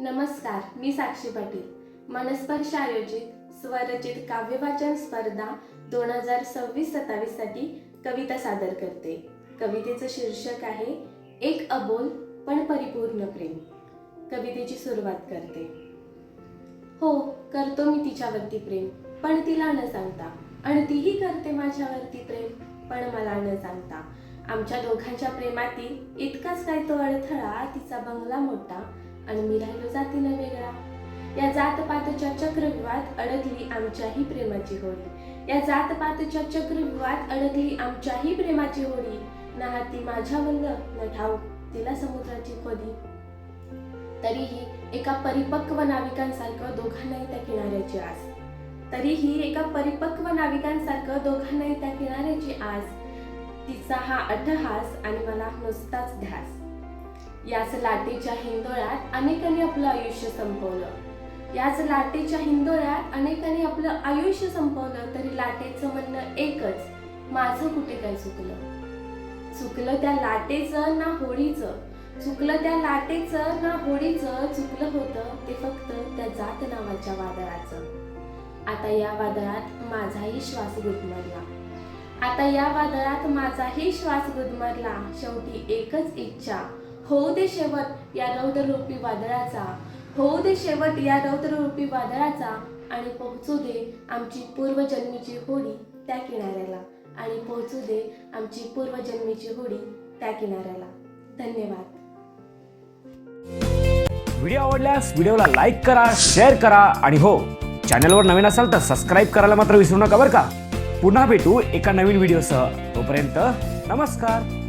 नमस्कार, मी साक्षी पाटील. मनस्पर्श आयोजित स्वरचित काव्यवाचन स्पर्धा 2026-27 साठी कविता सादर करते. कवितेचं शीर्षक आहे एक अबोल पण परिपूर्ण प्रेम. कवितेची सुरुवात करते. हो, करतो मी तिच्यावरती प्रेम, पण तिला न सांगता, आणि तीही करते माझ्यावरती प्रेम, पण मला न सांगता. आमच्या दोघांच्या प्रेमातील इतकाच काय तो अडथळा, तिचा बंगला मोठा आणि मी राहिलो जातीनं वेगळा. या जातपातच्या चक्रव्यूहात अडकली आमच्याही प्रेमाची होडी. या जातपातच्या चक्रव्यूहात अडकली आमच्याही प्रेमाची होडी. ना हाती माझ्या वल्ल, न ठाऊक तिला समुद्राची खोदी. तरीही एका परिपक्व नाविकांसारखं दोघांनाही त्या किनाऱ्याची आस. तरीही एका परिपक्व नाविकांसारखं दोघांनाही त्या किनाऱ्याची आस. तिचा हा अट्टहास आणि मला नुसताच ध्यास. याच लाटेच्या हिंदोळ्यात अनेकांनी आपलं आयुष्य संपवलं. याच लाटेच्या हिंदोळ्यात अनेकांनी आपलं आयुष्य संपवलं. तरी लाटेचं म्हणणं एकच, माझं कुठे काय चुकलं. चुकलं त्या लाटेचं ना होडीचं. चुकलं त्या लाटेचं ना होडीचं. चुकलं होतं ते फक्त त्या जात नावाच्या वादळाचं. आता या वादळात माझाही श्वास गुदमरला. आता या वादळात माझाही श्वास गुदमरला. शेवटी एकच इच्छा, होऊ दे शेवट या रौद्ररूपी वादळाचा. होऊ दे शेवट या रौद्ररूपी वादळाचा. आणि पोहोचू दे आमची पूर्वजन्मीची होडी त्या किनाऱ्याला. आणि पोहोचू दे आमची पूर्वजन्मीची होडी त्या किनाऱ्याला. धन्यवाद. व्हिडिओ आवडल्यास व्हिडिओला लाईक करा, शेअर करा आणि हो, चॅनलवर नवीन असाल तर सबस्क्राईब करायला मात्र विसरू नका बरं का. पुन्हा भेटू एका नवीन व्हिडिओसह. तोपर्यंत नमस्कार.